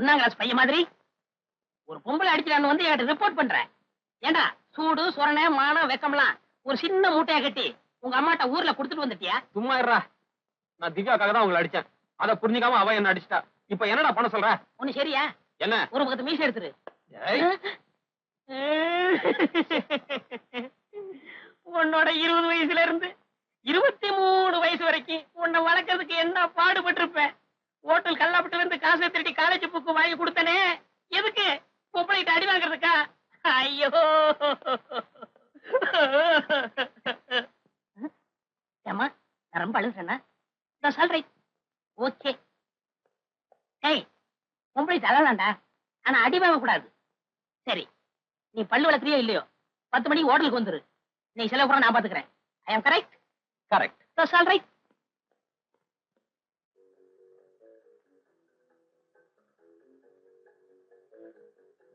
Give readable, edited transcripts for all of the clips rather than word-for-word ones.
ஒன்னாம் கிளாஸ் பையன் மாதிரி ஒரு பொம்பளை அடிக்கிறான்னு வந்து என்கிட்ட ரிப்போர்ட் பண்றேன். ஏண்டா சூடு சொரணை மானம் வெக்கம்லாம் ஒரு சின்ன மூட்டையா கட்டி உங்க அம்மாட்ட ஊர்ல குடுத்துட்டு வந்துட்டியா? சும்மா இருடா. நான் திவ்யாக்காக தான் உங்களை அடிச்சேன். அதை புரிஞ்சுக்காம அவ என்ன அடிச்சிட்டா. இப்ப என்னடா பண்ண சொல்ற? ஒண்ணு சரியா? என்ன? ஒரு பக்கத்து மீசை எடுத்துரு. உன்னோட 20 வயசுல இருந்து 23 வயசு வரைக்கும் உன்னை வளர்க்கறதுக்கு என்ன பாடுபட்டிருப்பேன். ஹோட்டல் கல்லாப்பட்டு வந்து காசை திருட்டி காலேஜ் புக்கு வாங்கி கொடுத்தனே, எதுக்கு? பொம்பளைகிட்ட அடி வாங்குறதுக்கா? ஐயோ ஏமா, நான் ரொம்ப அழுதுறேன்னா சொல்றேன். ஓகே. ஏய், பொம்பளைகிட்ட அழலாண்டா, ஆனா அடி வாங்க கூடாது. சரி, நீ பல்லு வளர்க்குறியோ இல்லையோ 10 மணிக்கு ஹோட்டலுக்கு வந்துரு. நீ செலவு கூட நான் பாத்துக்கிறேன். I am correct? Correct. That's all right.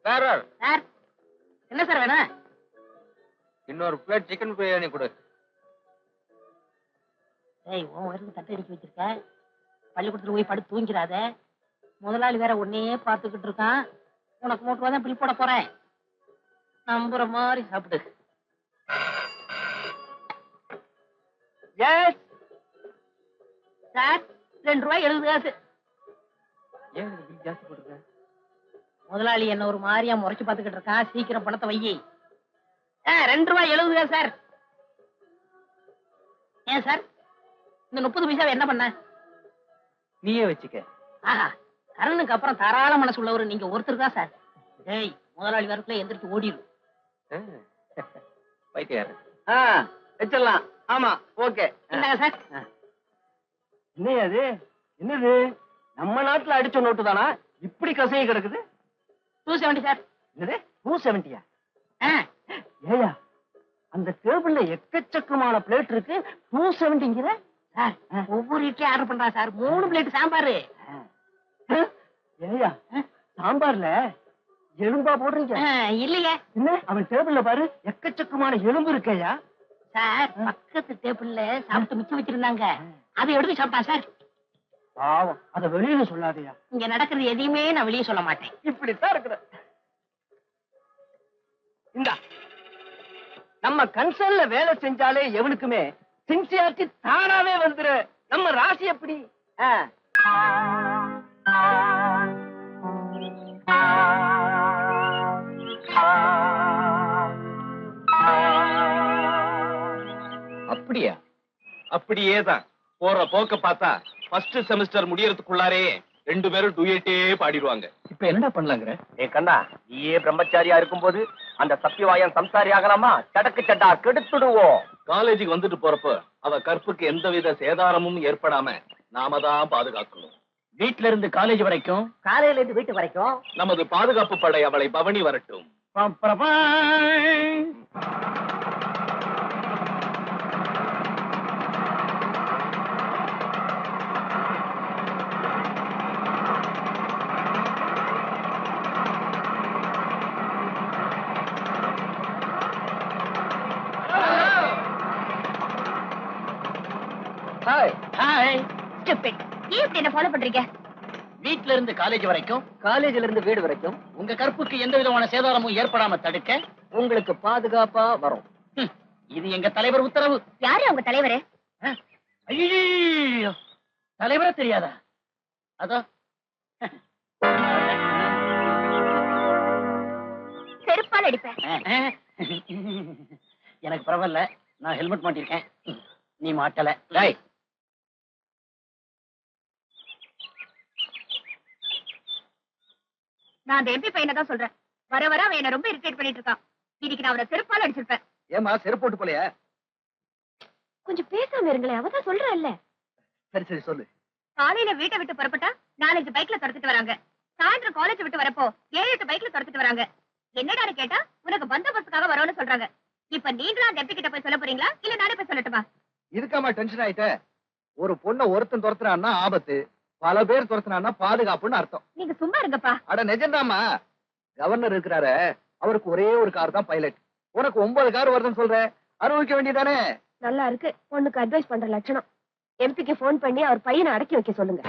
Sir, sir என்ன சார் வேணும்? இன்னொரு பிளேட் சிக்கன் பிரியாணி கொடு. ஏய், உன் வரைக்கும் தட்டை அடிக்க வச்சிருக்க. பள்ளிக்கூடத்துல போய் படுத்து தூங்கிறாத. முதலாளி வேற உன்னையே பார்த்துக்கிட்டு இருக்கான். உனக்கு 3 ரூபா தான் பில் போட போறேன். நம்புற மாதிரி சாப்பிடு. எஸ் சார், 2 ரூபாய் 70 காசு. ஏன் பில் ஜாஸ்தி போட்டுருக்க? முதலாளி என்ன ஒரு மாதிரியா முறைச்சு பார்த்துக்கிட்டு இருக்கான். சீக்கிரம் பணத்தை வையி. 2 ரூபாய் 70 காசு சார். ஏன் சார், இந்த 30 பைசாவை என்ன பண்ண? நீயே வச்சுக்க. ஆஹா, கரனுக்கு அப்புறம் தாராள மனசு உள்ளவர் நீங்க ஒருத்தர் தான் சார். ஏய், முதலாளி வரக்குள்ள எந்திரிச்சு ஓடிடும். பைத்தியாரு. வச்சிடலாம். ஆமா, ஓகே. என்னங்க சார்? என்னது என்னது? நம்ம நாட்டுல அடிச்ச நோட்டு தானா இப்படி கசையை கிடக்குது? 270 சார். என்னது 270? ஏயா, அந்த டேபிள்ல எக்கச்சக்கமான பிளேட் இருக்கு. 270ங்கிற சார், ஒவ்வொரு இட்லி ஆர்டர் பண்றா சார். 3 பிளேட் சாம்பார். ஏயா, சாம்பார்ல எலும்பா போடுறீங்க? இல்லையே. என்ன, அவன் டேபிள்ல பாரு, எக்கச்சக்கமான எலும்பு இருக்கேயா. சார், பக்கத்து டேபிள்ல சாப்பிட்டு மிச்சம் வச்சிருந்தாங்க, அதை எடுத்து சாப்பிட்டான் சார். பாவம், அத வெளியில சொல்லாதயா. இங்க நடக்கிறது எதையுமே நான் வெளியே சொல்ல மாட்டேன். இப்படித்தான் இருக்கிற. இந்த நம்ம கன்சர்ன்ல வேலை செஞ்சாலே எவனுக்குமே சின்சியாரிட்டி தானாவே வந்துரு. நம்ம ராசி எப்படி? அப்படியா? அப்படியேதான். போற போக்க பார்த்தா ஃபர்ஸ்ட் செமஸ்டர் முடியறதுக்குள்ளாரே 2 பேரும் டூயட்டே பாடிடுவாங்க. இப்ப என்னடா பண்ணலாங்கிற? ஏ கண்ணா, நீயே பிரம்மச்சாரியா இருக்கும்போது அந்த சத்தியவாயன் சம்சாரி ஆகலாமா? சடக்கு சட்டா கெடுத்துடுவோம். காலேஜுக்கு வந்துட்டு போறப்ப அவ கற்புக்கு எந்தவித சேதாரமும் ஏற்படாம நாம தான் பாதுகாக்கணும். வீட்ல இருந்து காலேஜ் வரைக்கும், காலையில இருந்து வீட்டு வரைக்கும் நமது பாதுகாப்பு படை அவளை பவனி வரட்டும். ஃபாலோ பண்றீங்க? வீட்ல இருந்து காலேஜ் வரைக்கும், காலேஜ்ல இருந்து வீடு வரைக்கும் உங்க கற்புக்கு எந்த விதமான சேதாரமும் ஏற்படாம தடுக்க உங்களுக்கு பாதுகாப்பா வரும். இது எங்க தலைவர் உத்தரவு. யாரு உங்க தலைவரு? ஐயோ, தலைவரே தெரியாதா? அதோ செருப்பால் அடிப்பேன். எனக்கு பரவாயில்ல, நான் ஹெல்மெட் மாட்டிருக்கேன், நீ மாட்டல. நான் அந்த எம்பி பையனை தான் சொல்றேன். வர வர அவன் என்ன ரொம்ப இரிட்டேட் பண்ணிட்டு இருக்கான். இன்னைக்கு நான் அவரை செருப்பால் அடிச்சிருப்பேன். ஏமா செருப்பு போட்டு போலையா? கொஞ்சம் பேசாம இருங்களேன், அவதான் சொல்றேன்ல. சரி சரி சொல்லு. காலையில வீட்டை விட்டு புறப்பட்டா 4-5 பைக்ல துரத்துட்டு வராங்க. சாயந்தரம் காலேஜ் விட்டு வரப்போ 7-8 பைக்ல துரத்துட்டு வராங்க. என்னடான்னு கேட்டா உனக்கு பந்தோபஸ்துக்காக வரோன்னு சொல்றாங்க. இப்ப நீங்களும் அந்த எம்பி கிட்ட போய் சொல்ல போறீங்களா, இல்ல நானே போய் சொல்லட்டுமா? இதுக்காம டென்ஷன் ஆயிட்ட? ஒரு பொண்ணை ஒருத்தன் துரத்துறான்னா ஆபத்து, பல பேர் துரத்துனான்னா பாதுகாப்புன்னு அர்த்தம். நீங்க சும்மா இருங்கப்பா. அட நிஜம்தாமா. கவர்னர் இருக்கிறாரு, அவருக்கு ஒரே ஒரு கார் தான் பைலட். உனக்கு 9 கார் வருதுன்னு சொல்ற, அனுபவிக்க வேண்டியதானே? நல்லா இருக்கு, பொண்ணுக்கு அட்வைஸ் பண்ற லட்சணம். எம்பிக்கு போன் பண்ணி அவர் பையனை அடக்கி வைக்க சொல்லுங்க.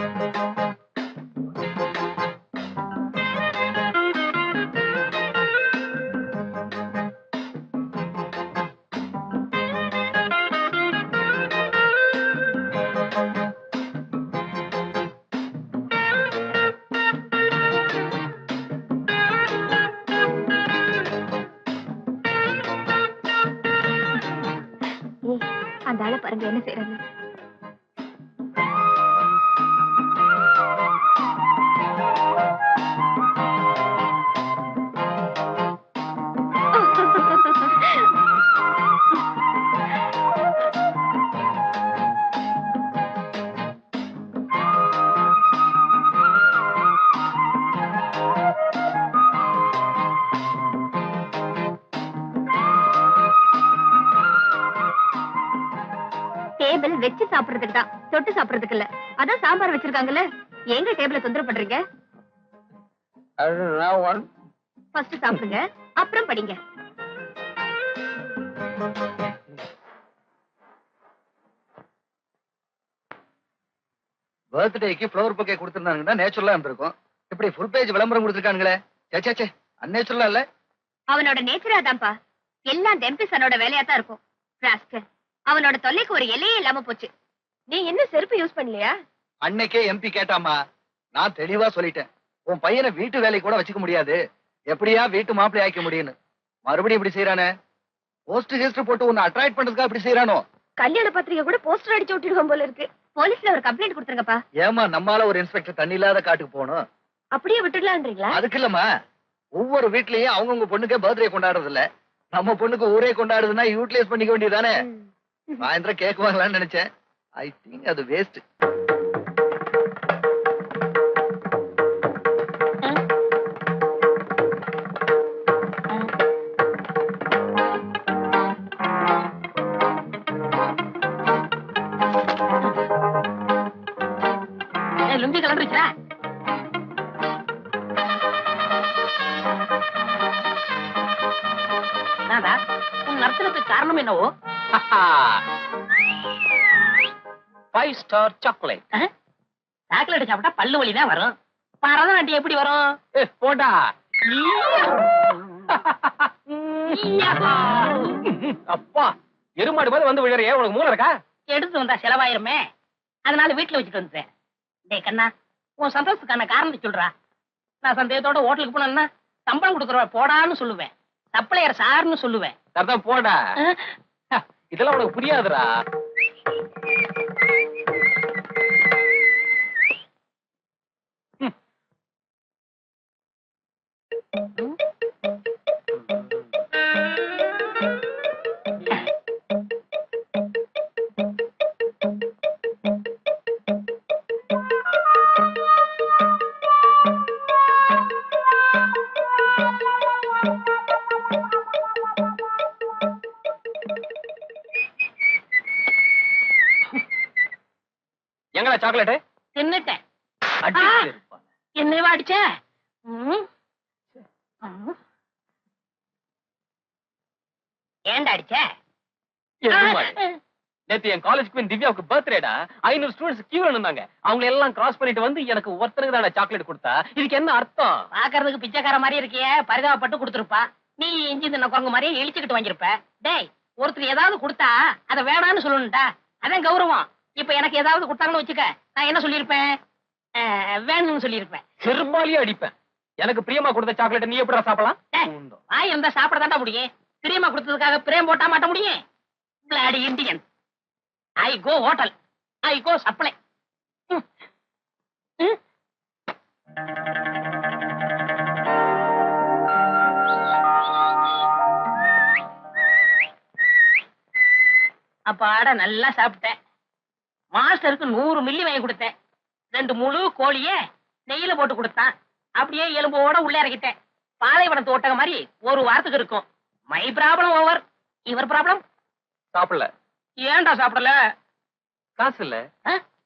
ஆளை பாருங்க என்ன செய்யறாங்க. டேபிள் வச்சு சாப்பிடுறதுக்கு தான், தொட்டு சாப்பிடுறதுக்கு இல்ல. அதான் சாம்பார் வச்சிருக்காங்கல்ல, எங்க டேபிள தொந்தரவு பண்றீங்க? ஃபர்ஸ்ட் சாப்பிடுங்க, அப்புறம் படிங்க. பர்த்டேக்கு ஃப்ளவர் பொக்கே கொடுத்திருந்தாங்கன்னா நேச்சுரலா இருந்திருக்கும். இப்படி ஃபுல் பேஜ் விளம்பரம் கொடுத்திருக்காங்களே, சே சே அன்நேச்சுரலா இல்ல. அவனோட நேச்சரா தான்ப்பா, எல்லாம் டெம்பிசனோட வேலையா தான் இருக்கும். ராஸ்கல், அவனோட தொல்லைக்கு ஒரு எல்லையே இல்லாம போச்சு. நீ என்ன செருப்பு யூஸ் பண்ணலையா? அன்னைக்கே எம்பி கேட்டாமா, நான் தெளிவா சொல்லிட்டேன், உன் பையனை வீட்டு வேலை கூட வச்சுக்க முடியாது, எப்படியா வீட்டு மாப்பிள்ளை ஆக்க முடியும்னு. மறுபடியும் இப்படி செய்யறானே, போஸ்ட் ஹிஸ்டர் போட்டு உன்னை அட்ராக்ட் பண்றதுக்காக இப்படி செய்யறானோ? கல்யாண பத்திரிகை கூட போஸ்டர் அடிச்சு விட்டுடுவோம் போல இருக்கு. போலீஸ்ல ஒரு கம்ப்ளைண்ட் கொடுத்துருங்கப்பா. ஏமா நம்மால ஒரு இன்ஸ்பெக்டர் தண்ணி இல்லாத காட்டுக்கு போகணும்? அப்படியே விட்டுடலான்றீங்களா? அதுக்கு இல்லம்மா, ஒவ்வொரு வீட்லயும் அவங்கவுங்க பொண்ணுக்கே பர்த்டே கொண்டாடுறது இல்ல, நம்ம பொண்ணுக்கு ஊரே கொண்டாடுதுன்னா யூட்டிலைஸ் பண்ணிக்க வேண்டியதானே. சாயந்தரம் கேக் வாங்கலாம்னு நினைச்சேன், ஐ திங்க் அது வேஸ்ட். லுங்கி கலந்துருச்சா? நாடா உன் நர்த்தனத்துக்கு காரணம் என்னவோ? 5 ஸ்டார் சாக்லேட். சாக்லேட் சாப்பிட்டா பல்லு வலி தான் வரும், பரதநாட்டியம் எப்படி வரும்? போடா. அப்பா, எருமாடு மாதிரி வந்து விழறியே, உனக்கு மூளை இருக்கா? எடுத்து வந்தா செலவாயிருமே, அதனால வீட்டுல வச்சுட்டு வந்துட்டேன். டேய் கண்ணா, உன் சந்தோஷத்துக்கான காரணத்தை சொல்றா. நான் சந்தேகத்தோட ஹோட்டலுக்கு போனேன்னா சம்பளம் கொடுக்குறவ போடான்னு சொல்லுவேன், சப்ளையர் சார்னு சொல்லுவேன். அதான் போடா. இதெல்லாம் உனக்கு புரியாதுடா. எங்கடா சாக்லேட்? தின்னுட்டேன். அடிச்சு என்னவா அடிச்ச? ஏன்டா அடிச்ச? நேத்து என் காலேஜ் குயின் திவ்யாவுக்கு பர்த்டேடா, 500 ஸ்டூடெண்ட்ஸ் கியூல நின்னாங்க. அவங்க எல்லாம் கிராஸ் பண்ணிட்டு வந்து எனக்கு ஒருத்தருக்கு தான் சாக்லேட் கொடுத்தா. இதுக்கு என்ன அர்த்தம்? பாக்குறதுக்கு பிச்சைக்கார மாதிரி இருக்கியே, பரிதாபப்பட்டு கொடுத்துருப்பா. நீ இஞ்சி தின்ன குரங்கு மாதிரியே இழிச்சுக்கிட்டு வாங்கிருப்ப. டேய், ஒருத்தர் ஏதாவது கொடுத்தா அதை வேணான்னு சொல்லணும்டா, அதான் கௌரவம். இப்ப எனக்கு ஏதாவது கொடுத்தாங்கன்னு வச்சுக்க, நான் என்ன சொல்லிருப்பேன்? வேணும்னு சொல்லிருப்பேன். செருப்பாலியே அடிப்பேன். எனக்கு பிரியமா கொடுத்த சாக்லேட் நீ எப்படா சாப்பிடலாம்? வாய் இருந்தா சாப்பிட தாண்டா முடியும். பிரியமா கொடுத்ததுக்காக பிரேம் போட்டா மாட்ட முடியும்? Bloody Indian. I go hotel, I go supply. அப்பாட நல்லா சாப்பிட்டேன். மாஸ்டருக்கு 100 மில்லி வாங்கி கொடுத்தேன். 2 முழு கோழிய நெய்யில போட்டு கொடுத்தான். அப்படியே எலும்போட உள்ள இறக்கிட்டேன். பாலைவனத்து ஓட்டக மாதிரி ஒரு வாரத்துக்கு இருக்கும். My problem over. இவர் ப்ராப்ளம்? சாப்பிடல. ஏன்டா சாப்பிடல? காசு இல்ல.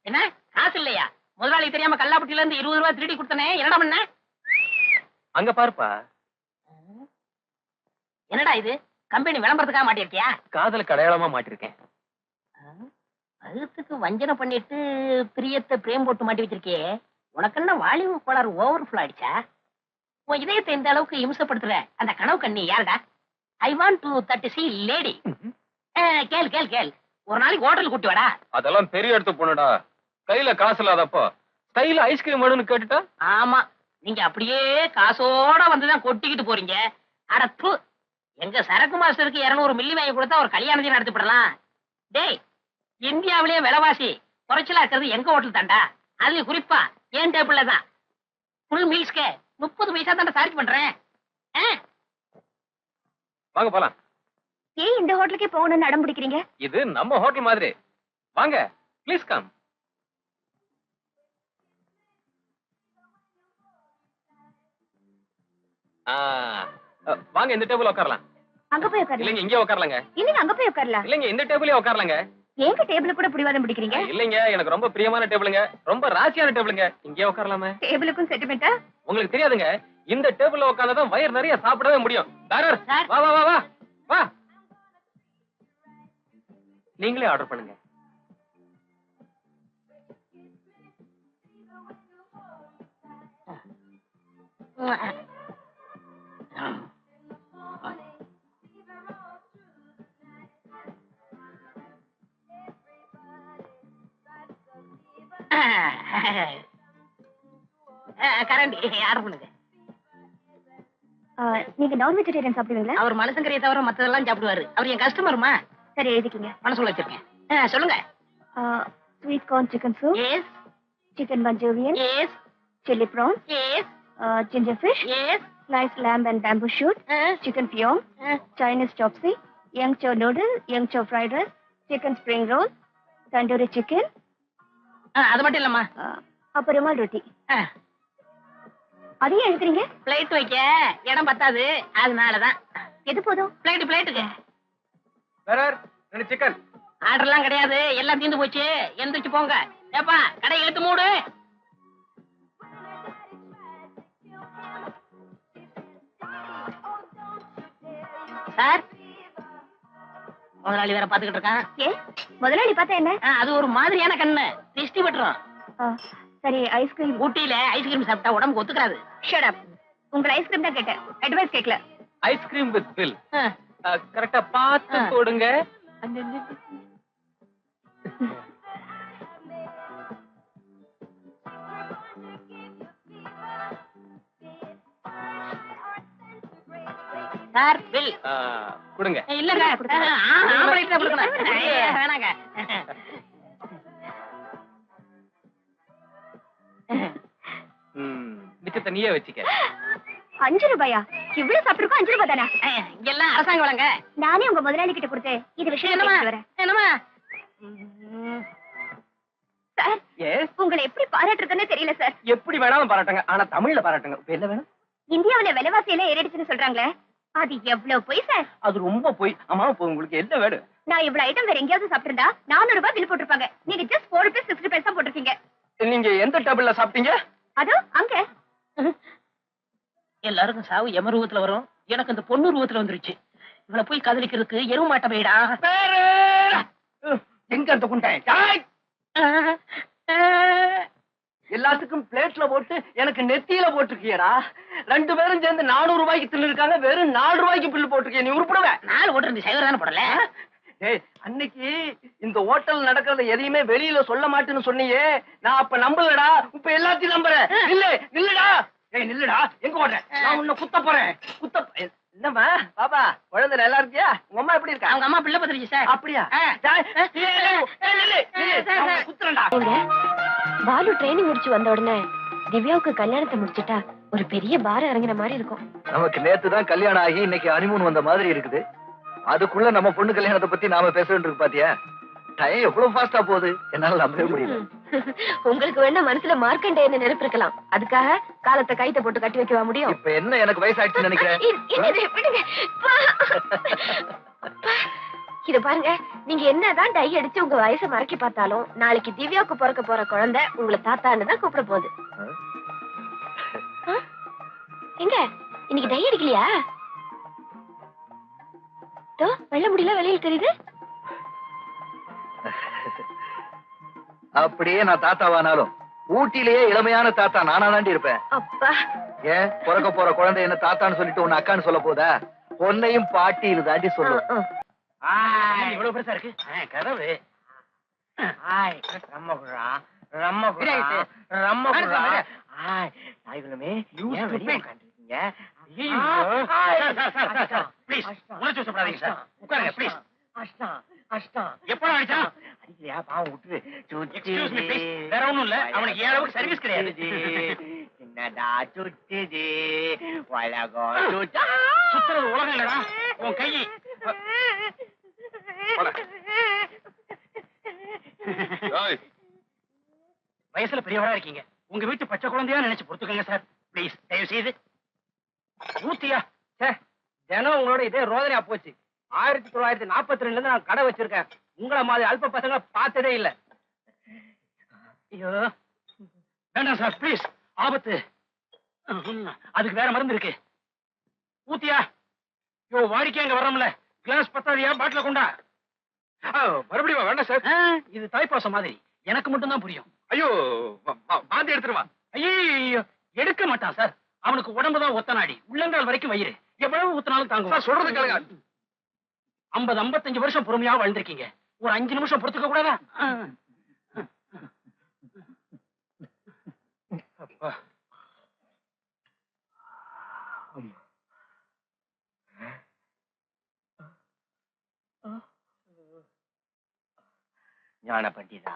என்ன காசு இல்லையா? முதலாளி தெரியாம கல்லாப்பட்டியில இருந்து 20 ரூபாய் திருடி கொடுத்தனே, என்னடா பண்ண? அங்க பாருப்பா. என்னடா இது, கம்பெனி விளம்பரத்துக்காக மாட்டிருக்கியா? காதலுக்கு அடையாளமா மாட்டிருக்கேன். அதுக்கு வஞ்சனை பண்ணிட்டு பிரியத்தை பிரேம் போட்டு மாட்டி வச்சிருக்கே. உனக்கு என்ன வாலிப கோளாறு ஓவர்ஃப்ளோ ஆயிடுச்சா? உன் இதயத்தை இந்த அளவுக்கு இம்சப்படுத்துற அந்த கனவு கண்ணி யாருடா? I want to that C lady. கேள் கேள் கேள், ஒரு நாளைக்கு ஹோட்டல் கூட்டி வாடா. அதெல்லாம் பெரிய இடத்து பொண்ணுடா, கையில காசு இல்லாதப்போ ஸ்டைல ஐஸ்கிரீம் வேணும்னு கேட்டுட்டா? ஆமா, நீங்க அப்படியே காசோட வந்துதான் கொட்டிக்கிட்டு போறீங்க. அடப்பு, எங்க சரக்கு மாஸ்டருக்கு 200 மில்லி வாங்கி கொடுத்தா ஒரு கல்யாணத்தையும் நடத்தி விடலாம். டேய், இந்தியாவிலேயே விலைவாசி குறைச்சலா இருக்கிறது எங்க ஹோட்டல் தாண்டா. அதுல குறிப்பா ஏன் டேபிள்ல தான் ஃபுல் மீல்ஸ்க்கு 30 பைசா தாண்டா சார்ஜ் பண்றேன். வாங்க போலாம். ஏன் இந்த ஹோட்டலுக்கே போகணும்னு அடம் பிடிக்கிறீங்க? இது நம்ம ஹோட்டல் மாதிரி. வாங்க ப்ளீஸ் கம். வாங்க இந்த டேபிள் உட்காரலாம். அங்க போய் உட்காருங்க. இல்லைங்க இங்கே உட்காரலாங்க. இல்லங்க அங்க போய் உட்காரலாம். இல்லைங்க இந்த டேபிளே உட்காரலாங்க. ஏங்க டேபிள் கூட பிடிவாதம் பிடிக்கிறீங்க? இல்லைங்க எனக்கு ரொம்ப பிரியமான டேபிளுங்க, ரொம்ப ராசியான டேபிளுங்க. இங்கே உட்காரலாமே. டேபிளுக்கும் சென்டிமெண்டா? உங்களுக்கு தெரியாதுங்க, இந்த டேபிள்ல உட்கார்ந்தாதான் வயிறு நிறைய சாப்பிடவே முடியும். டாரர் சார். வா வா வா வா வா. நீங்களே ஆர்டர் பண்ணுங்க. கரண்டி ஆர்டர் பண்ணுங்க. நீங்க நான் வெஜிடேரியன் சாப்பிடுவீங்களா? அவர் மனசங்கரையை தவிர மத்ததெல்லாம் சாப்பிடுவாரு. அவர் என் கஸ்டமர்மா. சரி எழுதிக்கங்க. மனசுல வச்சிருக்கேன். சொல்லுங்க. Sweet corn chicken soup, yes chicken manchurian, yes chili prawns, yes ginger fish, yes sliced lamb and bamboo shoot, chicken pyeong, Chinese chopsy, young chow noodle, young chow fried rice, chicken spring roll, tandoori chicken, அது மட்டும் இல்லம்மா. அப்புறம் ருமால் ரொட்டி. அதையும் எழுதுறீங்க? Plate வைக்க இடம் பத்தாது, அதனாலதான். எது போதும்? பிளேட்டுக்கு டாரர் 2 சிக்கன். ஆர்டர்லாம் கிடையாது, எல்லாம் தீர்ந்து போச்சு. எந்திரிச்சு போங்க. ஏப்பா கடை இழுத்து மூடு. சார், முதலாளி வேற பாத்துக்கிட்டு இருக்கான். ஏ முதலாளி பார்த்தா என்ன? அது ஒரு மாதிரியான கண்ணு, திருஷ்டி விட்டுரும். சரி ஐஸ்கிரீம். ஊட்டியில ஐஸ்கிரீம் சாப்பிட்டா உடம்புக்கு ஒத்துக்கிறாது. Shut up. உங்க ஐஸ்கிரீம் தான் கேட்டேன், அட்வைஸ் கேட்கல. Ice cream with bill. கரெக்ட்டா பார்த்து போடுங்க. சார் பில் கொடுங்க. இல்லங்க, ஆம்பளைக்கு தான் கொடுக்கணும். வேணாங்க. மிச்சத்தை நீயே வச்சுக்க. 5 ரூபாயா? இவ்வளவு சாப்பிட்டுருக்கோம் 5 ரூபாய் தானே? இங்கெல்லாம் அரசாங்க வழங்க. நானே உங்க முதலாளி கிட்ட கொடுத்தேன். இது விஷயம் என்னமா வரேன். என்னமா சார், உங்களை எப்படி பாராட்டுறதுன்னு தெரியல சார். எப்படி வேணாலும் பாராட்டுங்க, ஆனா தமிழ்ல பாராட்டுங்க. இப்ப என்ன வேணும்? இந்தியாவுல விலைவாசி எல்லாம் ஏறிடுச்சுன்னு சொல்றாங்களே, அது எவ்வளவு பொய் சார்? அது ரொம்ப போய். ஆமா இப்போ உங்களுக்கு என்ன வேணும்? நான் இவ்வளவு ஐட்டம் வேற எங்கேயாவது சாப்பிட்டிருந்தா 400 ரூபாய் பில் போட்டிருப்பாங்க. நீங்க ஜஸ்ட் 4 rupees 60 பைசா போட்டிருக்கீங்க. நீங்க எந்த டேபிள்ல சாப்பிட்டீங்க? அதோ அங்க. எல்லாருக்கும் சாவு எம ரூபத்துல வரும், எனக்கு இந்த பொண்ணு ரூபத்துல வந்துருச்சு. இவளை போய் கதலிக்கிறதுக்கு எருவு மாட்ட போயிடா. எங்க அந்த குண்டை? எல்லாத்துக்கும் பிளேட்ல போட்டு எனக்கு நெத்தியில போட்டிருக்கியடா. 2 பேரும் சேர்ந்து 400 ரூபாய்க்கு தின்னு இருக்காங்க, வெறும் 4 ரூபாய்க்கு பில்லு போட்டிருக்கிய. நீ உருப்படுவ? 4 ஓட்டு இருந்து சைவர் தானே போடல. ஏய், அன்னைக்கு இந்த ஹோட்டல் நடக்கிறத எதையுமே வெளியில சொல்ல மாட்டேன்னு சொன்னியே, நான் அப்ப நம்பலடா. இப்ப எல்லாத்தையும் நம்புறேன். நில்லுடா. ஏய் நில்லுடா. எங்க ஓடுற? நான் உன்னை குத்த போறேன். என்னம்மா பாப்பா, குழந்தை நல்லா இருக்கியா? உங்க அம்மா எப்படி இருக்கா? அவங்க அம்மா பிள்ளை பத்திரிச்சு சார். அப்படியா? குத்துறேன்டா. பாலு ட்ரைனிங் முடிச்சு வந்த உடனே திவ்யாவுக்கு கல்யாணத்தை முடிச்சிட்டா ஒரு பெரிய பாரம் இறங்கின மாதிரி இருக்கும். நமக்கு நேத்து தான் கல்யாணம் ஆகி இன்னைக்கு ஹனிமூன் வந்த மாதிரி இருக்குது. அதுக்குள்ள நம்ம பொண்ணு கல்யாணத்தை பத்தி நாம பேச வேண்டியிருக்கு. பாத்தியா டைம் எவ்வளவு ஃபாஸ்டா போகுது, என்னால நம்பவே முடியல. உங்களுக்கு வேணா மனசுல மார்க்கண்டேயன்னு நினைப்பு இருக்கலாம், அதுக்காக காலத்தை கைத்த போட்டு கட்டி வைக்கவா முடியும்? இப்ப என்ன எனக்கு வயசாயிடுச்சுன்னு நினைக்கிறேன். இது பாருங்க, நீங்க என்னதான் டை அடிச்சு உங்க வயசை மறக்கி பார்த்தாலும் நாளைக்கு திவ்யாவுக்கு பிறக்க போற குழந்தை உங்களை தாத்தான்னு தான் கூப்பிட போகுது. எங்க இன்னைக்கு டை அடிக்கலையா? வெள்ள முடியல வெளியில தெரியுது. அப்படியே நான் தாத்தாவானாலும் ஊட்டிலேயே இளமையான தாத்தா நானா தாண்டி இருப்பேன். அப்பா, ஏன் பிறக்க போற குழந்தை என்ன தாத்தான்னு சொல்லிட்டு உன்னை அக்கான்னு சொல்ல போதா? பொன்னையும் பாட்டி இது தாண்டி சொல்லும். இவ்வளவு பெருசா இருக்கு கதவு. கஷ்டம். எப்ப அடிச்சான்? அடிக்கலையா? பாவம் விட்டுரு. Excuse me, please. வேற ஒண்ணும் இல்ல, அவனுக்கு ஏன் அளவுக்கு சர்வீஸ் கிடையாது. என்னடா சுட்டுது உலகம் சுத்துறது உலகம் இல்லடா, உன் கை. ஏய், வயசுல பெரியவரா இருக்கீங்க, உங்க வீட்டு பச்சை குழந்தையா நினைச்சு பொறுத்துக்கங்க சார், ப்ளீஸ் தயவு செய்து. ஊத்தியா? தினம் உங்களோட இதே ரோதனையா போச்சு. 1942 இருந்து நான் கடை வச்சிருக்கேன். உங்களை மாதிரி அல்ப பசங்க பார்த்ததே இல்ல. ஐயோ வேண்டாம் சார், ப்ளீஸ், ஆபத்து. அதுக்கு வேற மருந்து இருக்கு. ஊத்தியா? யோ, வாடிக்கை அங்க வர்றோம்ல, கிளாஸ் பத்தாதியா, பாட்டில கொண்டா. மறுபடியும் வேண்டாம் சார். இது தாய்ப்பாசம் மாதிரி, எனக்கு மட்டும் தான் புரியும். ஐயோ, வாந்தி எடுத்துருவா. ஐயோ, எடுக்க மாட்டான் சார், அவனுக்கு உடம்புதான் ஒத்த நாடி, உள்ளங்கால் வரைக்கும் வயிறு, எவ்வளவு ஊத்தினாலும் தாங்குவான். சொல்றது கேளுங்க. 50-55 வருஷம் பொறுமையா வாழ்ந்திருக்கீங்க, ஒரு 5 நிமிஷம் பொறுத்துக்க கூடாதா? ஞான பண்டிதா,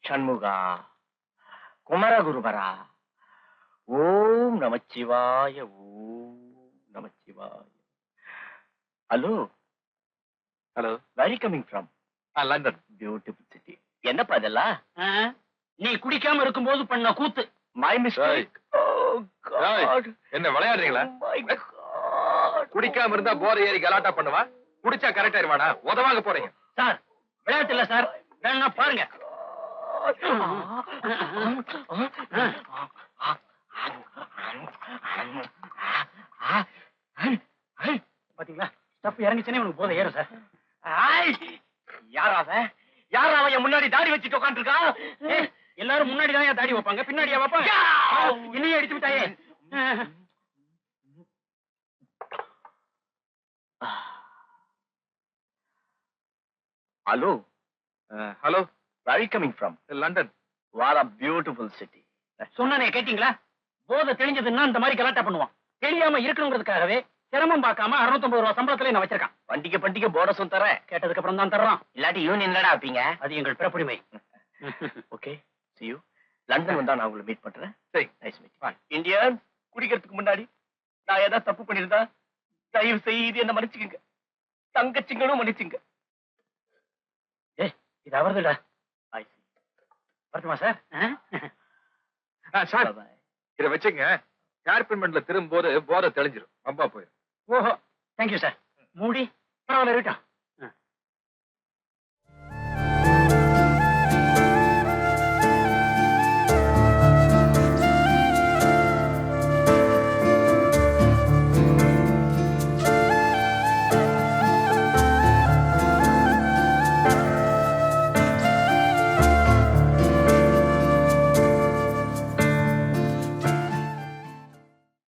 சண்முகா, குமரகுருபரா, ஓம் நமச்சிவாய, ஓம் நமச்சிவாய. Hello hello, very coming from London. Beautiful city. என்னப்பா இதெல்லாம்? நீ குடிக்காம இருக்கும்போது பண்ண கூத்து. My mistake. என்ன விளையாடுறீங்களா? குடிக்காம இருந்தா போற ஏறி கலாட்டா பண்ணுவா, குடிச்சா கரெக்டா இருவானா? உதவாங்க போறீங்க சார், விளையாட்டு இல்ல சார், வேணா பாருங்க. பாத்தீங்களா, ஸ்டெப் இறங்கிச்சுனே உனக்கு போதை ஏறும் சார். யாராவன் என் முன்னாடி தாடி வச்சுட்டு உட்காந்துருக்கான்? எல்லாரும் முன்னாடி தான் தாடி வைப்பாங்க, பின்னாடியா வைப்பாங்க? என்னையே அடிச்சு விட்டாயே. Hello hello, very coming from London. What a beautiful city. சொன்னனே கேட்டீங்களா? போதை தெளிஞ்சதுன்னா இந்த மாதிரி கலாட்டா பண்ணுவான். தெரியாம இருக்கணுங்கிறதுக்காகவே சிரமம் பார்க்காம 650 ரூபாய் சம்பளத்துல நான் வச்சிருக்கான். பண்டிகை போனஸும் தரேன். கேட்டதுக்கு அப்புறம் தான் தர்றான். இல்லாட்டி யூனியன்லடா வைப்பீங்க. அது எங்கள் பிறப்புரிமை. Okay, see you. லண்டன் வந்தா நான் உங்களை மீட் பண்றேன். சரி, நைஸ் மீட். இந்தியன், குடிக்கிறதுக்கு முன்னாடி நான் ஏதாவது தப்பு பண்ணிருந்தா தயவு செய்து என்ன மன்னிச்சுக்கங்க. தங்கச்சிங்களும் மன்னிச்சுங்க. இது அவர்துடா. வரட்டுமா சார்? சார், இத வச்சுங்க. ஏர்பின்மெண்ட்ல திரும்பும்போது போதை தெளிஞ்சிரும், அம்பா போயிடும். ஓஹோ, தேங்க்யூ சார். மூடி பரவாயில்ல இருக்கட்டும்.